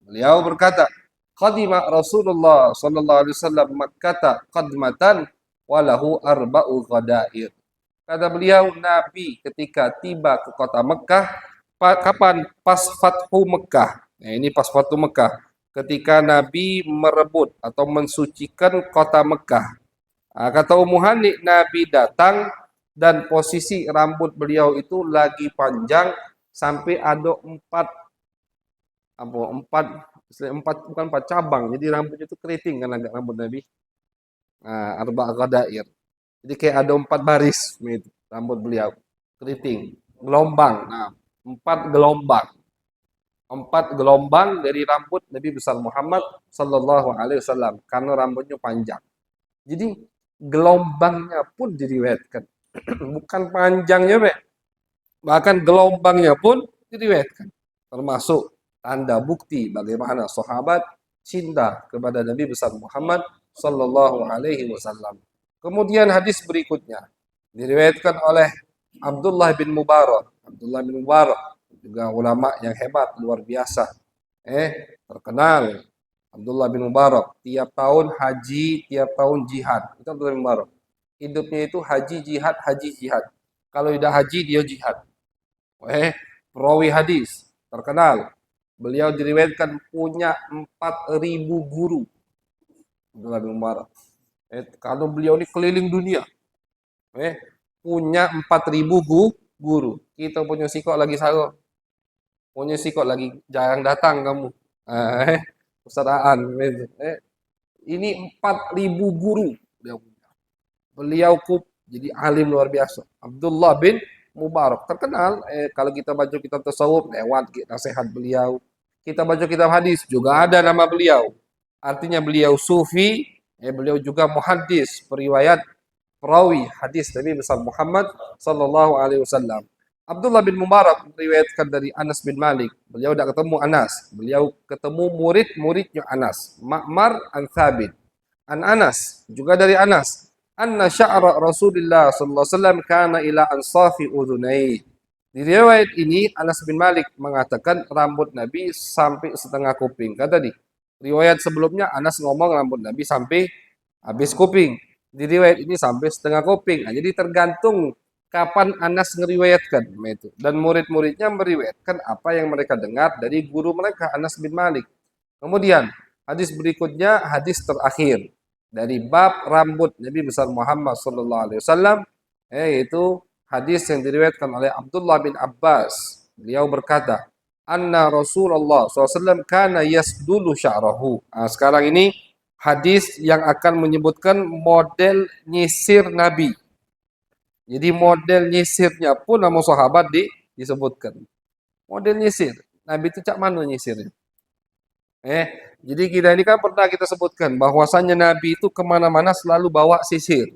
beliau berkata, Qadima Rasulullah Sallallahu Alaihi Wasallam Makkata qadmatan walahu arba'u ghadair. Kata beliau, Nabi ketika tiba ke kota Mekah, kapan? Pas Fathu Mekah. Nah, ini pas Fathu Mekah. Ketika Nabi merebut atau mensucikan kota Mekah. Nah, kata Ummu Hani, Nabi datang dan posisi rambut beliau itu lagi panjang sampai ada empat bukan empat cabang. Jadi rambutnya itu keriting kan agak rambut Nabi. Nah, arba' ghadair. Jadi kayak ada 4 baris gitu, rambut beliau keriting, gelombang. Nah, 4 gelombang. 4 gelombang dari rambut Nabi besar Muhammad Sallallahu Alaihi Wasallam karena rambutnya panjang. Jadi gelombangnya pun diriwayatkan, bukan panjangnya, bahkan gelombangnya pun diriwayatkan. Termasuk tanda bukti bagaimana sahabat cinta kepada Nabi besar Muhammad Sallallahu Alaihi Wasallam. Kemudian hadis berikutnya diriwayatkan oleh Abdullah bin Mubarak. Abdullah bin Mubarak juga ulama yang hebat luar biasa. Terkenal Abdullah bin Mubarak tiap tahun haji, tiap tahun jihad. Itu Abdullah bin Mubarak. Hidupnya itu haji jihad, haji jihad. Kalau tidak haji dia jihad. Perawi hadis terkenal. Beliau diriwayatkan punya 4.000 guru. Abdullah bin Mubarak. Kalau beliau ini keliling dunia, punya 4.000 guru. Kita punya sikok lagi sahur, punya sikok lagi jarang datang kamu. Persaudaraan. Ini 4.000 guru beliau punya. Beliau jadi alim luar biasa. Abdullah bin Mubarak terkenal. Kalau kita baca kitab tasawuf lewat nasihat beliau. Kita baca kitab hadis juga ada nama beliau. Artinya beliau sufi. Beliau juga muhaddis, periwayat perawi hadis Nabi besar Muhammad Sallallahu Alaihi Wasallam. Abdullah bin Mubarak meriwayatkan dari Anas bin Malik. Beliau tidak ketemu Anas. Beliau ketemu murid-muridnya Anas. Ma'mar an Thabit. An Anas. Juga dari Anas. Anna sya'ra Rasulullah Sallallahu Alaihi Wasallam kana ila ansafi udhunai. Di riwayat ini Anas bin Malik mengatakan rambut Nabi sampai setengah kuping. Kata tadi. Riwayat sebelumnya Anas ngomong rambut Nabi sampai habis kuping. Di riwayat ini sampai setengah kuping. Nah, jadi tergantung kapan Anas ngeriwayatkan itu. Dan murid-muridnya meriwayatkan apa yang mereka dengar dari guru mereka Anas bin Malik. Kemudian hadis berikutnya hadis terakhir dari bab rambut Nabi besar Muhammad Sallallahu Alaihi Wasallam, yaitu hadis yang diriwayatkan oleh Abdullah bin Abbas. Beliau berkata, anna Rasulullah SAW kana yasdulu sya'rahu. Nah, sekarang ini hadis yang akan menyebutkan model nyisir Nabi. Jadi model nyisirnya pun nama sahabat disebutkan. Model nyisir. Nabi itu cak mana nyisirnya? Jadi kita ini kan pernah kita sebutkan bahwasannya Nabi itu kemana-mana selalu bawa sisir.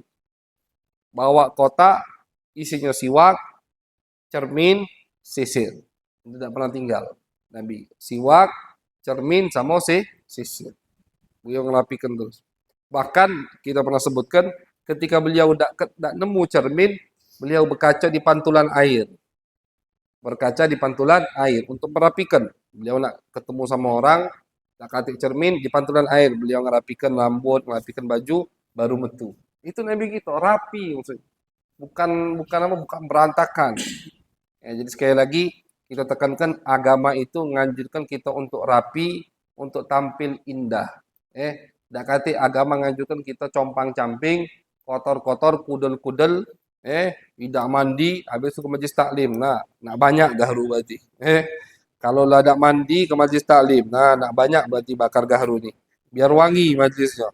bawa kotak, isinya siwak, cermin, sisir. Tidak pernah tinggal. Nabi siwak, cermin, sama sisir. Beliau ngerapikan terus. Bahkan kita pernah sebutkan ketika beliau tidak nemu cermin, beliau berkaca di pantulan air. Berkaca di pantulan air untuk merapikan. Beliau nak ketemu sama orang, nak katik cermin di pantulan air. Beliau ngerapikan rambut, ngerapikan baju, baru metu. Itu Nabi kita rapi maksudnya. Bukan berantakan. Ya, jadi sekali lagi kita tekankan agama itu menganjurkan kita untuk rapi, untuk tampil indah. Dak kate agama menganjurkan kita compang-camping, kotor-kotor, kudel-kudel, tidak mandi, habis itu ke majlis taklim. Nah, nak banyak gahru berarti. Kalau lah dak mandi ke majlis taklim, nah nak banyak berarti bakar gahru ni. Biar wangi majlisnya.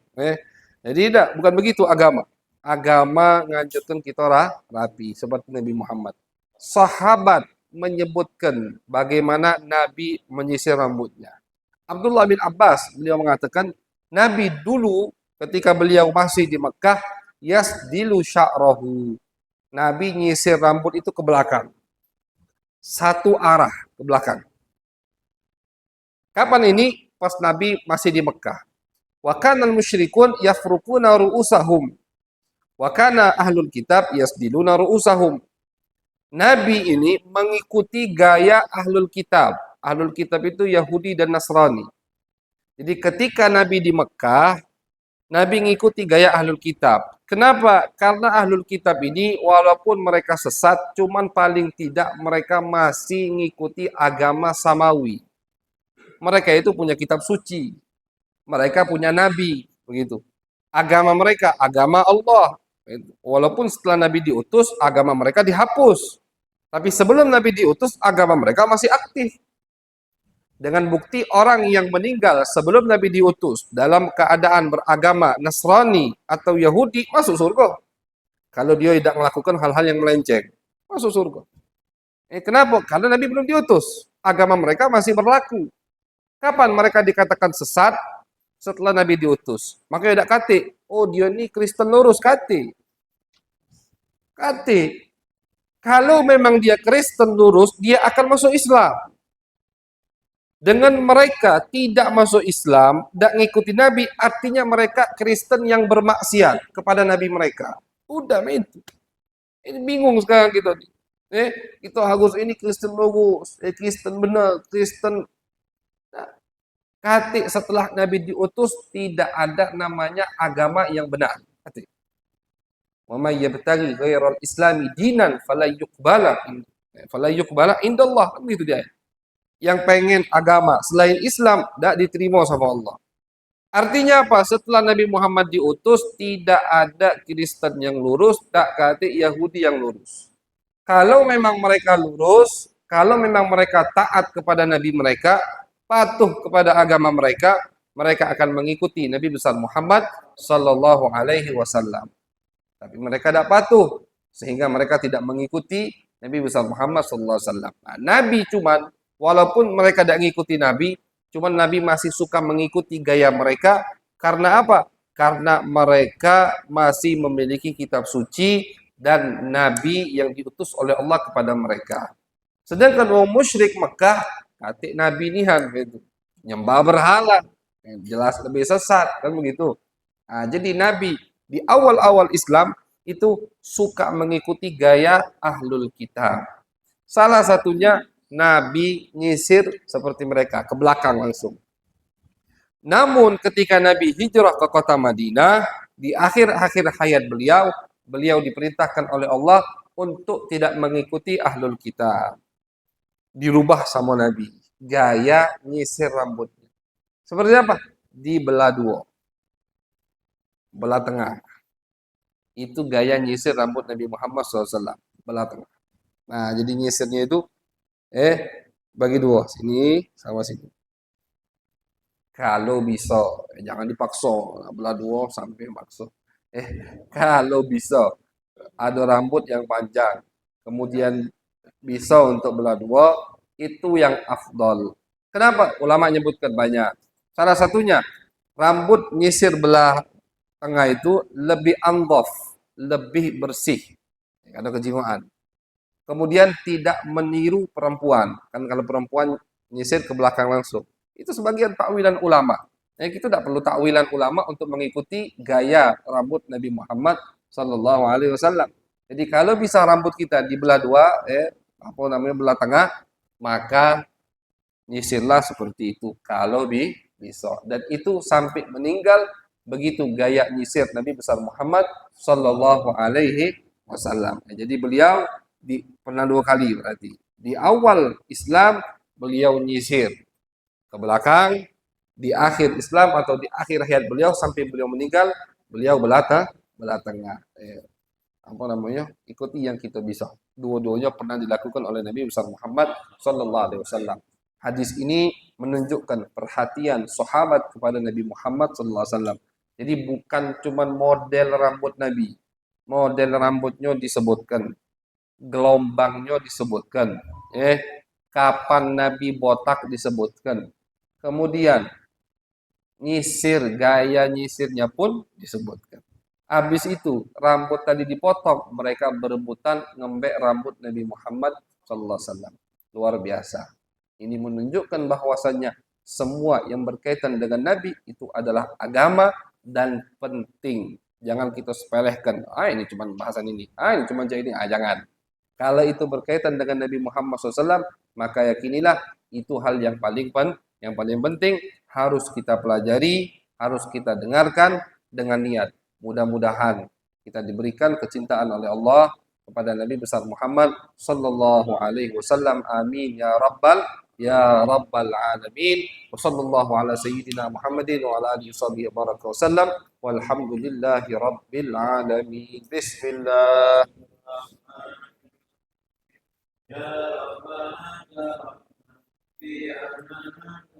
Jadi bukan begitu agama. Agama menganjurkan kita rapi seperti Nabi Muhammad. Sahabat menyebutkan bagaimana Nabi menyisir rambutnya. Abdullah bin Abbas beliau mengatakan Nabi dulu ketika beliau masih di Mekah yasdilu sya'rahu. Nabi nyisir rambut itu ke belakang. Satu arah ke belakang. Kapan ini? Pas Nabi masih di Mekah. Wa kana al-musyrikun yafruquna ru'usahum. Wa kana ahlul kitab yasdiluna ru'usahum. Nabi ini mengikuti gaya ahlul kitab. Ahlul kitab itu Yahudi dan Nasrani. Jadi ketika Nabi di Mekah, Nabi mengikuti gaya ahlul kitab. Kenapa? Karena ahlul kitab ini walaupun mereka sesat, cuman paling tidak mereka masih mengikuti agama samawi. Mereka itu punya kitab suci. Mereka punya Nabi. Begitu. Agama mereka, agama Allah. Walaupun setelah Nabi diutus, agama mereka dihapus. Tapi sebelum Nabi diutus, agama mereka masih aktif. Dengan bukti orang yang meninggal sebelum Nabi diutus dalam keadaan beragama Nasrani atau Yahudi, masuk surga. Kalau dia tidak melakukan hal-hal yang melenceng, masuk surga. Kenapa? Karena Nabi belum diutus. Agama mereka masih berlaku. Kapan mereka dikatakan sesat? Setelah Nabi diutus. Maka tidak kata, oh dia ini Kristen lurus, kata. Kalau memang dia Kristen lurus, dia akan masuk Islam. Dengan mereka tidak masuk Islam, tidak mengikuti Nabi, artinya mereka Kristen yang bermaksiat kepada Nabi mereka. Udah itu. Ini bingung sekarang kita. Kita harus ini Kristen lurus, Kristen benar, Kristen. Nah, kata setelah Nabi diutus tidak ada namanya agama yang benar. Kata. Wa may yabtaghi ghairal islami dinan fala yuqbala indallah. Begitu dia. Yang pengen agama selain Islam tidak diterima sama Allah. Artinya apa? Setelah Nabi Muhammad diutus tidak ada Kristen yang lurus, tak kata Yahudi yang lurus. Kalau memang mereka lurus, kalau memang mereka taat kepada Nabi mereka, patuh kepada agama mereka, mereka akan mengikuti Nabi besar Muhammad sallallahu alaihi wasallam. Tapi mereka tidak patuh sehingga mereka tidak mengikuti Nabi besar Muhammad sallallahu alaihi wasallam. Nah, Nabi cuman walaupun mereka tidak mengikuti Nabi, cuman Nabi masih suka mengikuti gaya mereka. Karena apa? Karena mereka masih memiliki kitab suci dan Nabi yang diutus oleh Allah kepada mereka. Sedangkan orang musyrik Mekah, kata Nabi nihan, gitu. Nyembah berhala, jelas lebih sesat, kan begitu. Nah, jadi Nabi di awal-awal Islam itu suka mengikuti gaya ahlul kitab. Salah satunya Nabi nyisir seperti mereka, ke belakang langsung. Namun ketika Nabi hijrah ke kota Madinah, di akhir-akhir hayat beliau diperintahkan oleh Allah untuk tidak mengikuti ahlul kitab. Dirubah sama Nabi, gaya nyisir rambutnya. Seperti apa? Dibelah dua. Belah tengah. Itu gaya nyisir rambut Nabi Muhammad SAW. Belah tengah. Nah, jadi nyisirnya itu bagi dua, sini sama sini. Kalau bisa, jangan dipaksa, belah dua sampai maksa. Kalau bisa, ada rambut yang panjang, kemudian bisa untuk belah dua, itu yang afdol. Kenapa? Ulama menyebutkan banyak. Salah satunya, rambut nyisir belah tengah itu lebih andof, lebih bersih. Ada kejiwaan. Kemudian tidak meniru perempuan. Kan kalau perempuan nyisir ke belakang langsung. Itu sebagian takwilan ulama. Kita tidak perlu takwilan ulama untuk mengikuti gaya rambut Nabi Muhammad Sallallahu Alaihi Wasallam. Jadi kalau bisa rambut kita dibelah dua, apa namanya belah tengah, maka nyisirlah seperti itu. Kalau bisa. Dan itu sampai meninggal begitu gaya nyisir Nabi besar Muhammad Sallallahu Alaihi Wasallam. Jadi beliau pernah dua kali berarti. Di awal Islam beliau nyisir ke belakang, di akhir Islam atau di akhir hayat beliau sampai beliau meninggal, beliau belah tengah. Apa namanya? Ikuti yang kita bisa. Dua-duanya pernah dilakukan oleh Nabi besar Muhammad Sallallahu Alaihi Wasallam. Hadis ini menunjukkan perhatian sahabat kepada Nabi Muhammad Sallallahu Alaihi Wasallam. Jadi bukan cuma model rambut Nabi, model rambutnya disebutkan, gelombangnya disebutkan, kapan Nabi botak disebutkan, kemudian gaya nyisirnya pun disebutkan. Habis itu rambut tadi dipotong, mereka berebutan ngembek rambut Nabi Muhammad Sallallahu Alaihi Wasallam. Luar biasa. Ini menunjukkan bahwasannya semua yang berkaitan dengan Nabi itu adalah agama dan penting. Jangan kita sepelehkan. Ini cuma bahasan ini. Ini cuma jadi ini. Jangan. Kalau itu berkaitan dengan Nabi Muhammad SAW, maka yakinilah itu hal yang paling penting harus kita pelajari, harus kita dengarkan dengan niat. Mudah-mudahan kita diberikan kecintaan oleh Allah kepada Nabi besar Muhammad sallallahu alaihi wasallam. Amin ya rabbal alamin. Wa sallallahu ala sayyidina Muhammadin wa ala alihi wasallam. Walhamdulillahi rabbil alamin. Bismillah. Ya Rabbana ya Rabbi